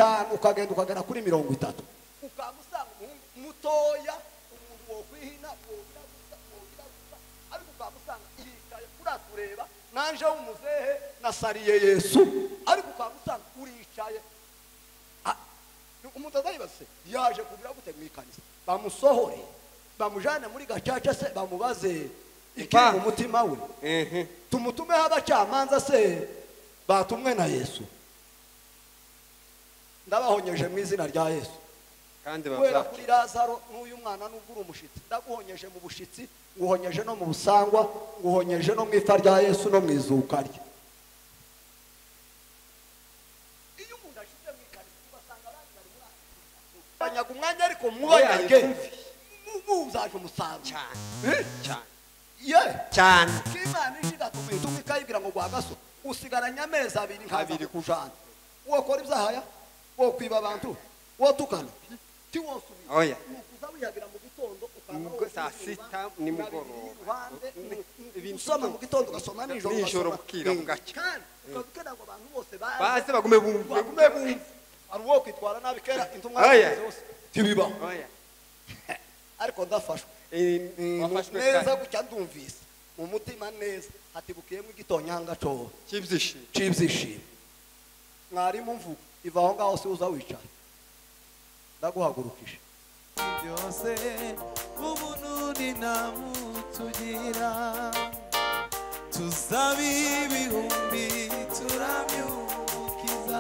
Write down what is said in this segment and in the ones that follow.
itanu ukagenda ukagera kuri 30 ukamusanga mutoya umuntu wo kwihina wogira gusa ariko ukamusanga yicaye kuratureba nanje w'umuzehe nasariye Yesu ariko ukamusanga uricaye umuntu azayibase yaje kugira gute mwikanisa bamusohore bamujane muri gacaca se bamubaze ikiri mu mutima we tumutume abacamanza se batumwe na Yesu ndabahonyeje mu izina rya Yesu kandi wera kuri Lazaro n'uyu mwana n'ubwo umushitsi ndaguhonyeje mu bushitsi nguhonyeje no mu busangwa nguhonyeje no mu ifa rya Yesu no mu izuka rye iyo umuntu ashize mu ikanisa basanga abandi bari muri banyaga umwanya ariko mubayage muzaje umusaruro cyane cyane Imana ishiga tumituma ikayibwira ngo gwagaso usigaranya amezi 2 nkabiri kujana wo kora ibyahaya wo kwiba abantu wo tukana ti wosubi oya ukuza wihagira mu gitondo ukanga saa 6 ni mugoroba ibintu soma mu gitondo gasoma nijoro bukira bugaca ukabikena ngo abantu bose baze bagume bumve ari wo kwitwara nabi kera intumwa zose tibiba oya ariko ndafashwe wafashwe neza gucya ndumvise mu mutima neza hatibukiyemo igitonyanga cyo cy'ibyishimo mwarimu mvuga iva aho ngaho se uza wicara ndaguhagurukije byose ubuntu ni namutugira tuzabibihumbi turamyukiza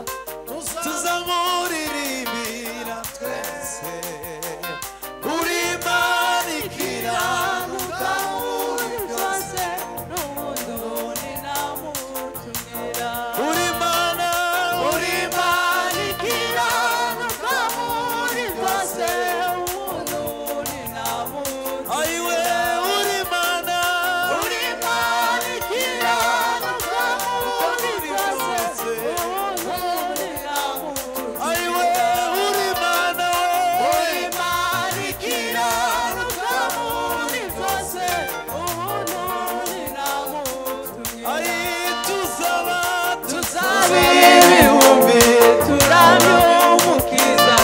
tuzamuririmbira twese uri manikira nukaburi byose n'ubundi ni namutugira uri mana uri manikira nukaburi byose ubundi ni namutugira ayiwe uri mana uri manikira nukaburi byose ubundi ni namutugira ayiwe uri mana uri manikira nukaburi byose ubundi ni namutugira ayi tuzabibihumbi turamyumukiza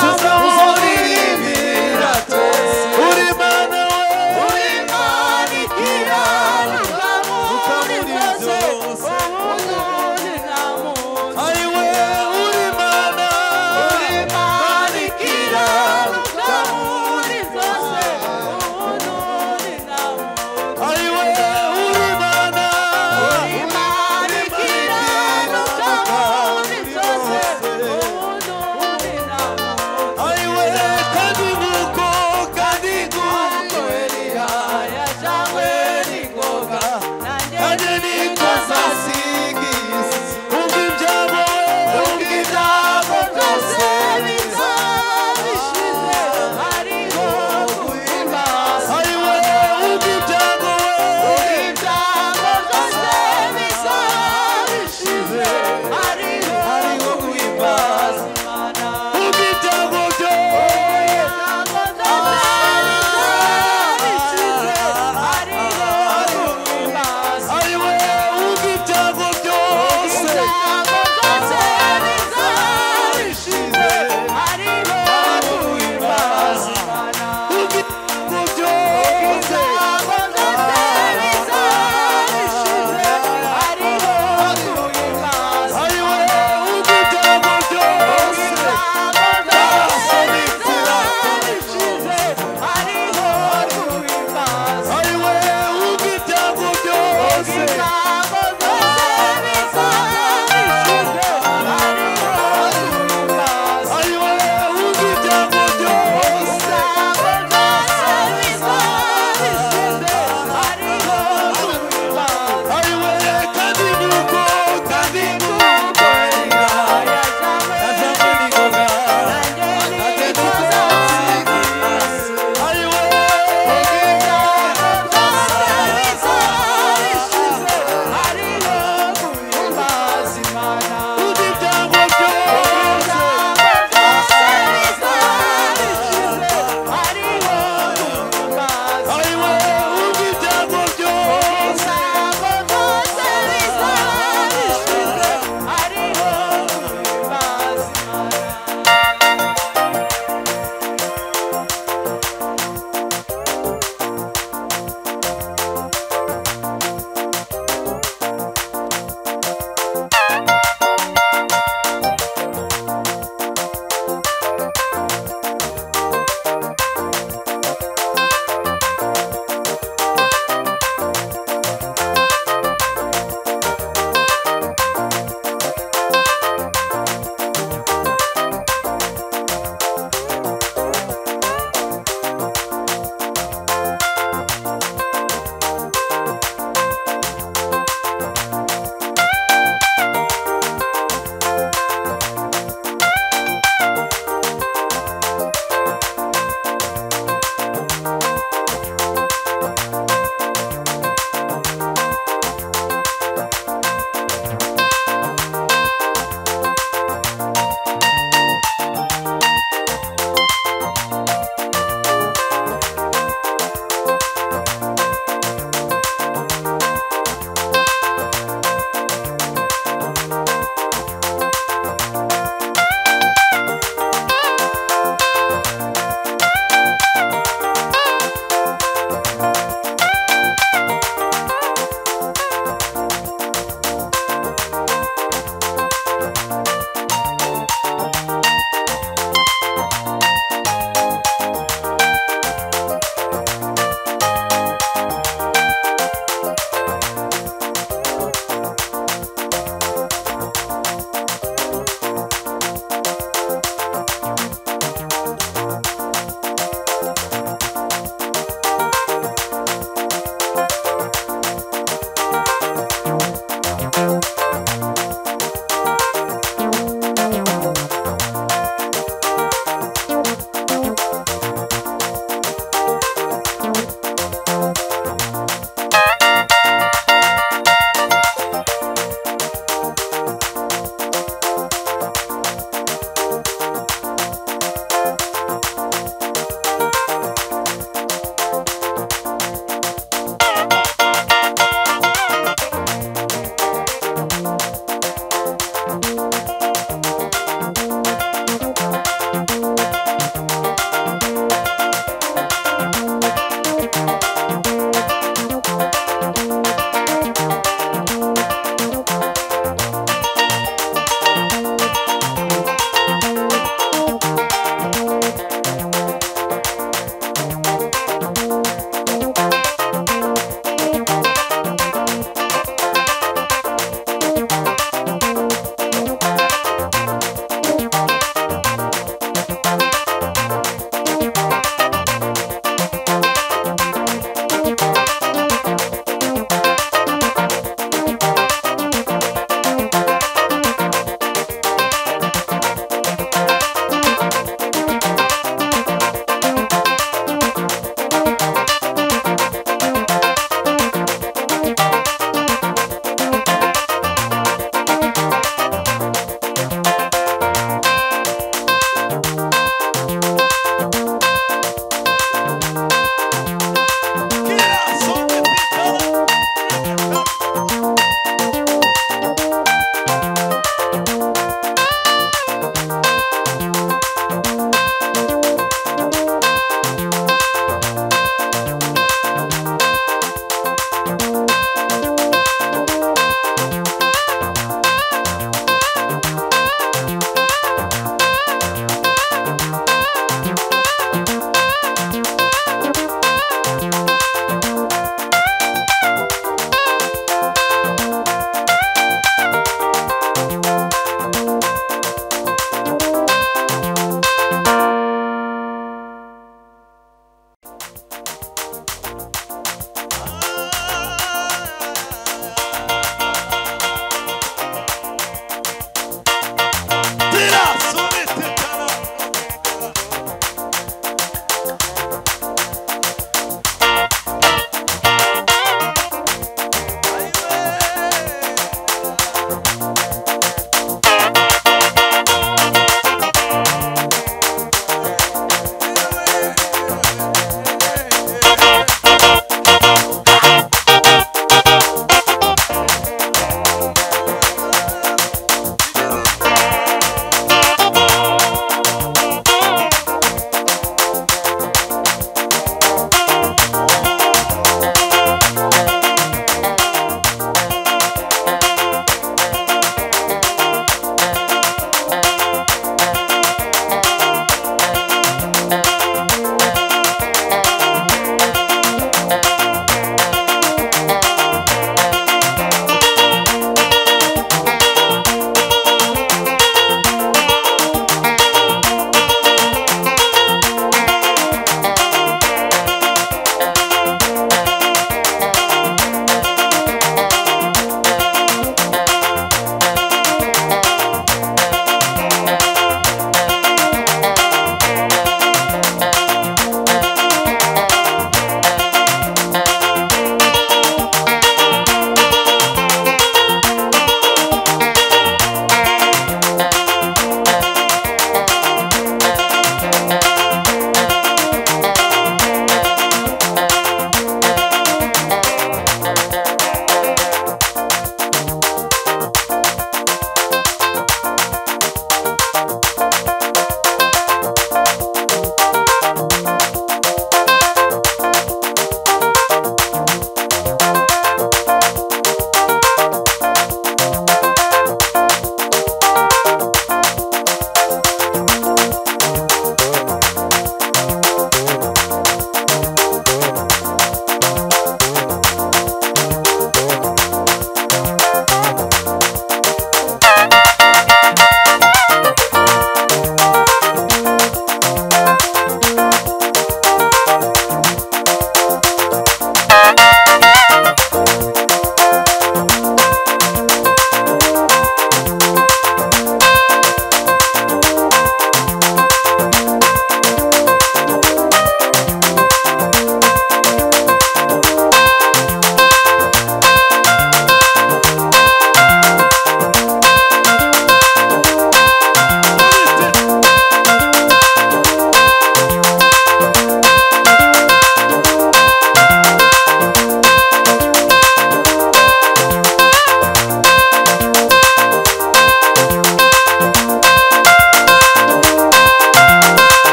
tuzamuririmbira twese uri mana uri manikira nukaburi byose ubundi ni namutugira ayiwe uri mana uri manikira nukaburi byose ubundi ni namutugira ayiwe uri mana uri manikira nukaburi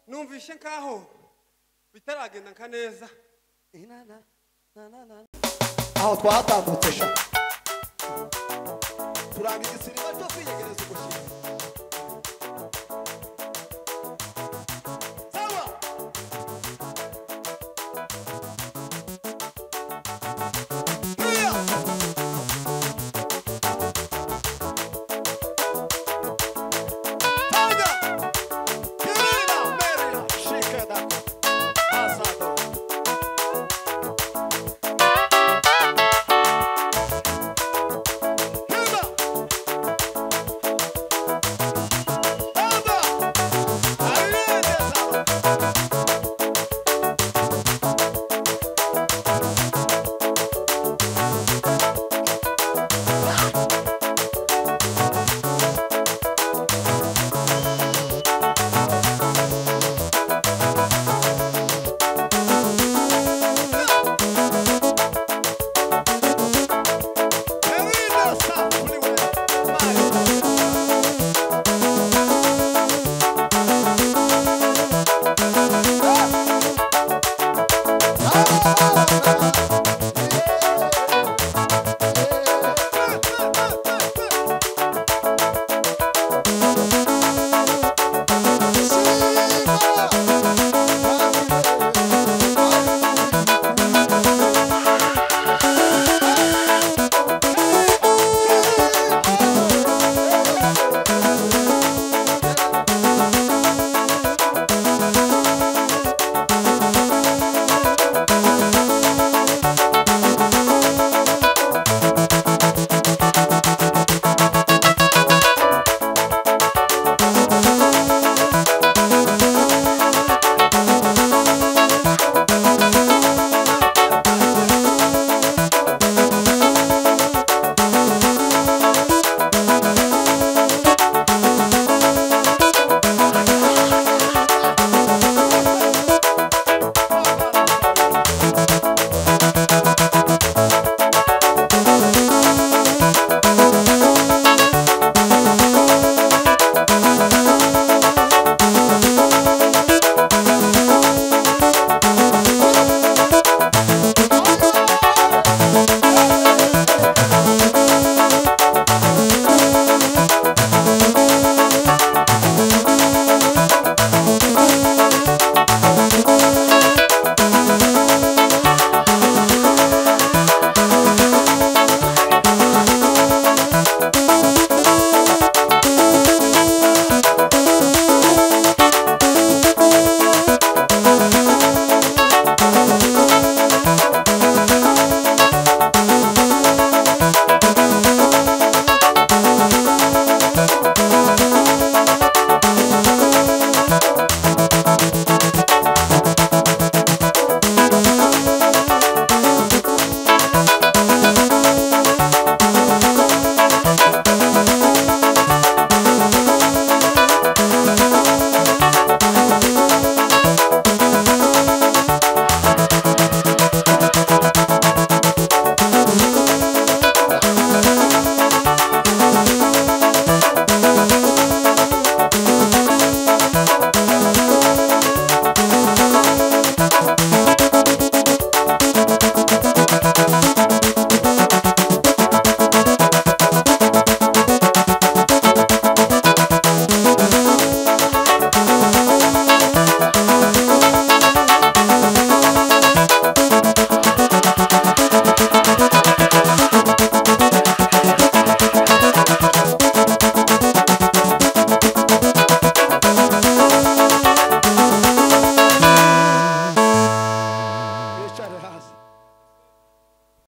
numvishe nkaho bitaragenda nkaneza aho twatambutse sha